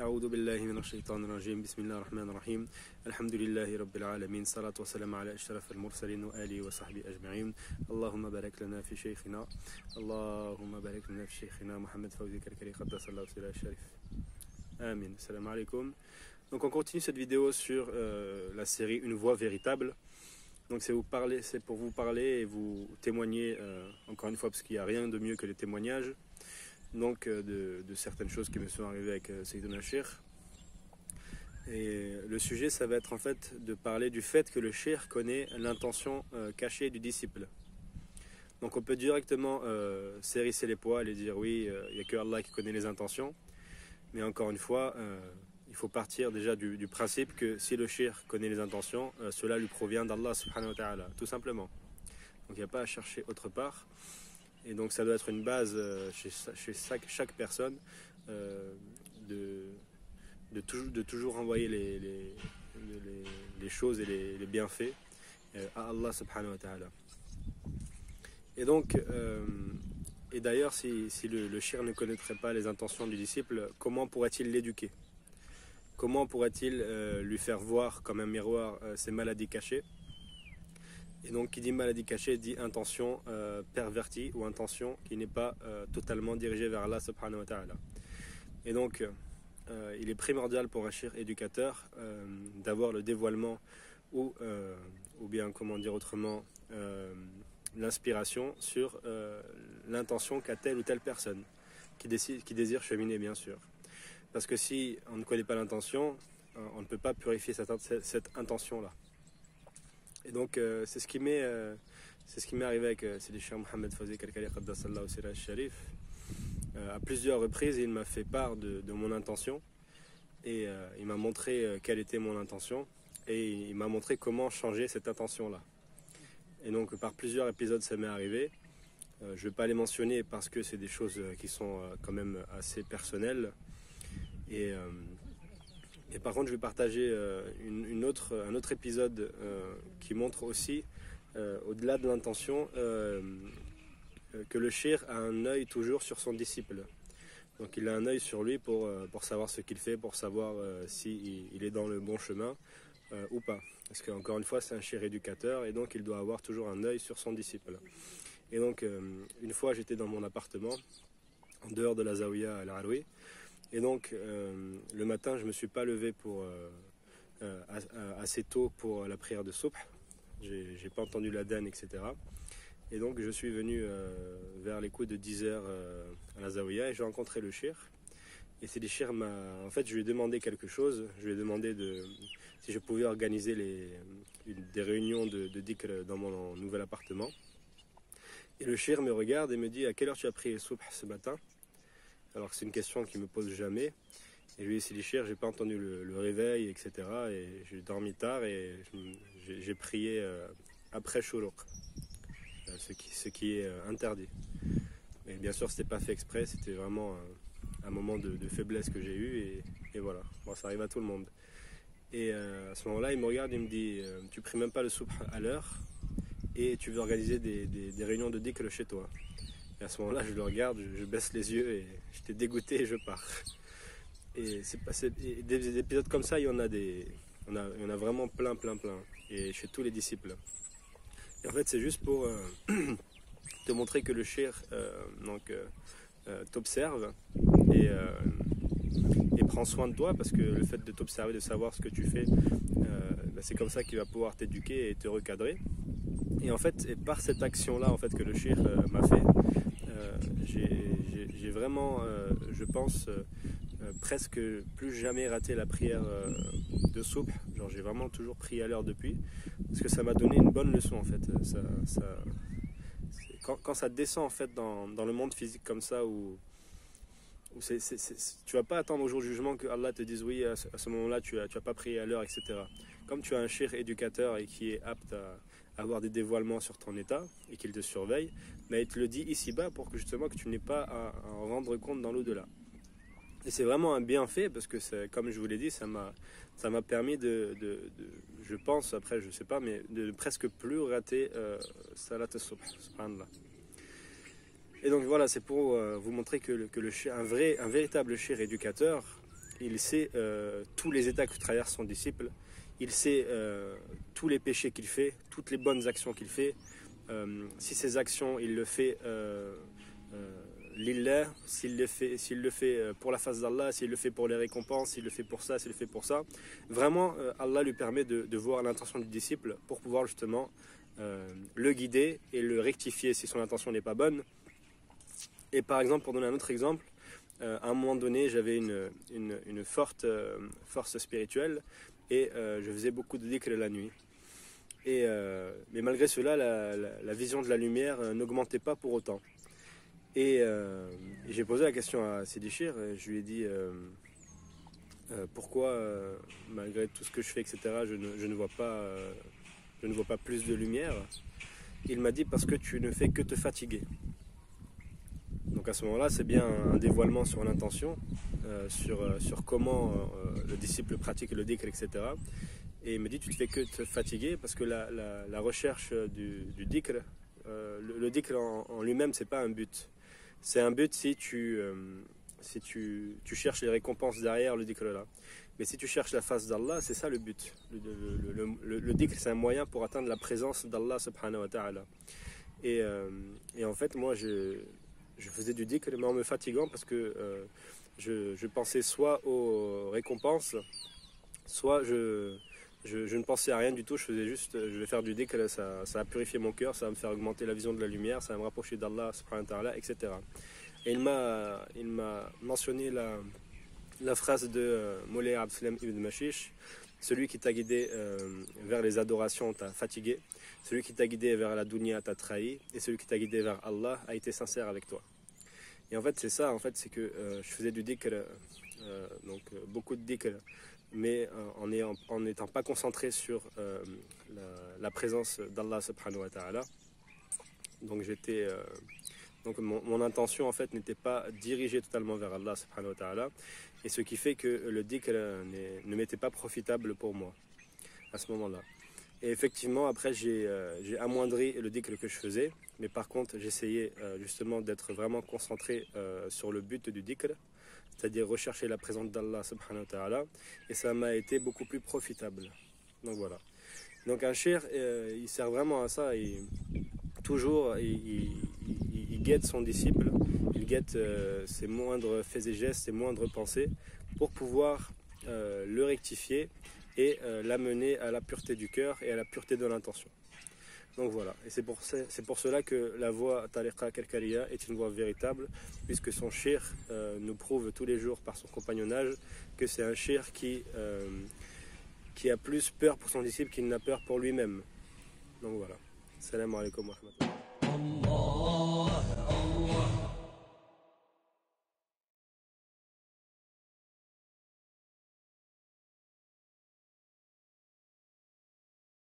أعوذ بالله من الشيطان الرجيم بسم الله الرحمن الرحيم الحمد لله رب العالمين صلاة والسلام على أشرف المرسلين وآله وصحبه أجمعين اللهم بارك لنا في شيخنا محمد فوزي كركري قدس الله سره الشريف آمين. Salam alaikum. Donc on continue cette vidéo sur la série Une voix véritable. Donc c'est pour vous parler et vous témoigner encore une fois parce qu'il n'y a rien de mieux que les témoignages. Donc de certaines choses qui me sont arrivées avec Sayyidina Cheikh. Et le sujet, ça va être en fait de parler du fait que le Cheikh connaît l'intention cachée du disciple. Donc on peut directement s'hérisser les poils et dire oui, il n'y a que Allah qui connaît les intentions. Mais encore une fois, il faut partir déjà du principe que si le Cheikh connaît les intentions, cela lui provient d'Allah subhanahu wa ta'ala, tout simplement. Donc il n'y a pas à chercher autre part. Et donc ça doit être une base chez chaque personne de toujours envoyer les choses et les bienfaits à Allah subhanahu wa ta'ala. Et donc, et d'ailleurs si le cheikh ne connaîtrait pas les intentions du disciple, comment pourrait-il l'éduquer? Comment pourrait-il lui faire voir comme un miroir ses maladies cachées? Et donc qui dit maladie cachée dit intention pervertie ou intention qui n'est pas totalement dirigée vers Allah subhanahu wa ta'ala. Et donc il est primordial pour un cheikh éducateur d'avoir le dévoilement ou bien comment dire autrement l'inspiration sur l'intention qu'a telle ou telle personne qui désire cheminer, bien sûr. Parce que si on ne connaît pas l'intention, on ne peut pas purifier cette intention-là. Et donc c'est ce qui m'est arrivé avec Sidi Cheikh Mohammed Fawzi Karkari Qaddasallahu Sirah al-Sharif. À plusieurs reprises, il m'a fait part de mon intention et il m'a montré quelle était mon intention et il m'a montré comment changer cette intention-là. Et donc par plusieurs épisodes, ça m'est arrivé. Je ne vais pas les mentionner parce que c'est des choses qui sont quand même assez personnelles. Et par contre, je vais partager un autre épisode qui montre aussi, au-delà de l'intention, que le cheikh a un œil toujours sur son disciple. Donc il a un œil sur lui pour savoir ce qu'il fait, pour savoir s'il est dans le bon chemin ou pas. Parce qu'encore une fois, c'est un cheikh éducateur et donc il doit avoir toujours un œil sur son disciple. Et donc, une fois, j'étais dans mon appartement, en dehors de la Zawiya al-Alwi. Et donc, le matin, je ne me suis pas levé assez tôt pour la prière de Subh. Je n'ai pas entendu l'adhan, etc. Et donc, je suis venu vers les coups de 10h à la Zawiya et j'ai rencontré le cheikh. Et c'est le cheikh en fait, je lui ai demandé quelque chose. Je lui ai demandé si je pouvais organiser des réunions de dhikr dans mon nouvel appartement. Et le cheikh me regarde et me dit « À quelle heure tu as prié Subh ce matin ?» Alors que c'est une question qu'il ne me pose jamais. Et je lui ai dit, c'est cher, j'ai pas entendu le réveil, etc. Et j'ai dormi tard et j'ai prié après Shuruq, ce qui est interdit. Mais bien sûr, c'était pas fait exprès, c'était vraiment un moment de faiblesse que j'ai eu. Et voilà, bon, ça arrive à tout le monde. Et à ce moment-là, il me regarde et il me dit, tu pries même pas le subh à l'heure et tu veux organiser des réunions de dhikr chez toi. Et à ce moment-là, je le regarde, je baisse les yeux et j'étais dégoûté et je pars. Et des épisodes comme ça, il y en a vraiment plein. Et chez tous les disciples. Et en fait, c'est juste pour te montrer que le cheikh t'observe et prend soin de toi, parce que le fait de t'observer, de savoir ce que tu fais, c'est comme ça qu'il va pouvoir t'éduquer et te recadrer. Et en fait, et par cette action-là en fait, que le cheikh m'a fait, j'ai vraiment, je pense, presque plus jamais raté la prière de Subh. Genre, j'ai vraiment toujours prié à l'heure depuis, parce que ça m'a donné une bonne leçon en fait. Quand ça descend en fait dans le monde physique comme ça, où tu vas pas attendre au jour du jugement que Allah te dise oui, à ce moment-là tu as pas prié à l'heure, etc. Comme tu as un cheikh éducateur et qui est apte à avoir des dévoilements sur ton état et qu'il te surveille, mais il te le dit ici-bas pour que justement que tu n'aies pas à en rendre compte dans l'au-delà. Et c'est vraiment un bienfait, parce que comme je vous l'ai dit, ça m'a permis je pense, après je sais pas, mais de presque plus rater Salat al-Subh, subhanallah. Et donc voilà, c'est pour vous montrer que un véritable cheikh éducateur, il sait tous les états que traverse son disciple, il sait tous les péchés qu'il fait, toutes les bonnes actions qu'il fait. Si ces actions, il le fait lillah, s'il le fait pour la face d'Allah, s'il le fait pour les récompenses, s'il le fait pour ça, s'il le fait pour ça. Vraiment, Allah lui permet de voir l'intention du disciple pour pouvoir justement le guider et le rectifier si son intention n'est pas bonne. Et par exemple, pour donner un autre exemple, à un moment donné, j'avais une forte force spirituelle et je faisais beaucoup de dhikr la nuit. Mais malgré cela, la vision de la lumière n'augmentait pas pour autant. Et j'ai posé la question à Sidi Chir, et je lui ai dit pourquoi, malgré tout ce que je fais, etc., je ne vois pas plus de lumière. Il m'a dit parce que tu ne fais que te fatiguer. Donc à ce moment-là, c'est bien un dévoilement sur l'intention, sur comment le disciple pratique le dhikr, etc. Et il me dit tu ne fais que te fatiguer parce que la recherche du dhikr, le dhikr en lui-même, c'est pas un but. C'est un but si tu cherches les récompenses derrière le dhikr là. Mais si tu cherches la face d'Allah, c'est ça le but. Le dhikr, c'est un moyen pour atteindre la présence d'Allah subhanahu wa ta'ala. Et en fait, moi, je faisais du dhikr, mais en me fatiguant parce que je pensais soit aux récompenses, soit je ne pensais à rien du tout. Je faisais juste, je vais faire du dhikr, ça va purifier mon cœur, ça va me faire augmenter la vision de la lumière, ça va me rapprocher d'Allah subhanahu wa ta'ala, etc. Et il m'a mentionné la phrase de Moulay Abdeslam ibn Mashish: celui qui t'a guidé vers les adorations t'a fatigué, celui qui t'a guidé vers la dunya t'a trahi, et celui qui t'a guidé vers Allah a été sincère avec toi. Et en fait, c'est ça, c'est que je faisais du dhikr, beaucoup de dhikr, mais en n'étant pas concentré sur la présence d'Allah subhanahu wa ta'ala. Donc mon intention en fait n'était pas dirigée totalement vers Allah subhanahu wa ta'ala, et ce qui fait que le dhikr ne m'était pas profitable pour moi à ce moment-là. Et effectivement, après j'ai amoindri le dhikr que je faisais, mais par contre j'essayais justement d'être vraiment concentré sur le but du dhikr, c'est-à-dire rechercher la présence d'Allah subhanahu wa ta'ala, et ça m'a été beaucoup plus profitable. Donc voilà. Donc un shir, il sert vraiment à ça, et toujours il guette son disciple, il guette ses moindres faits et gestes, ses moindres pensées, pour pouvoir le rectifier et l'amener à la pureté du cœur et à la pureté de l'intention. Donc voilà, et c'est pour cela que la voie Tariqa Kalkaliya est une voie véritable, puisque son shir nous prouve tous les jours par son compagnonnage que c'est un shir qui a plus peur pour son disciple qu'il n'a peur pour lui-même. Donc voilà. Salam alaikum wa rahmatullah.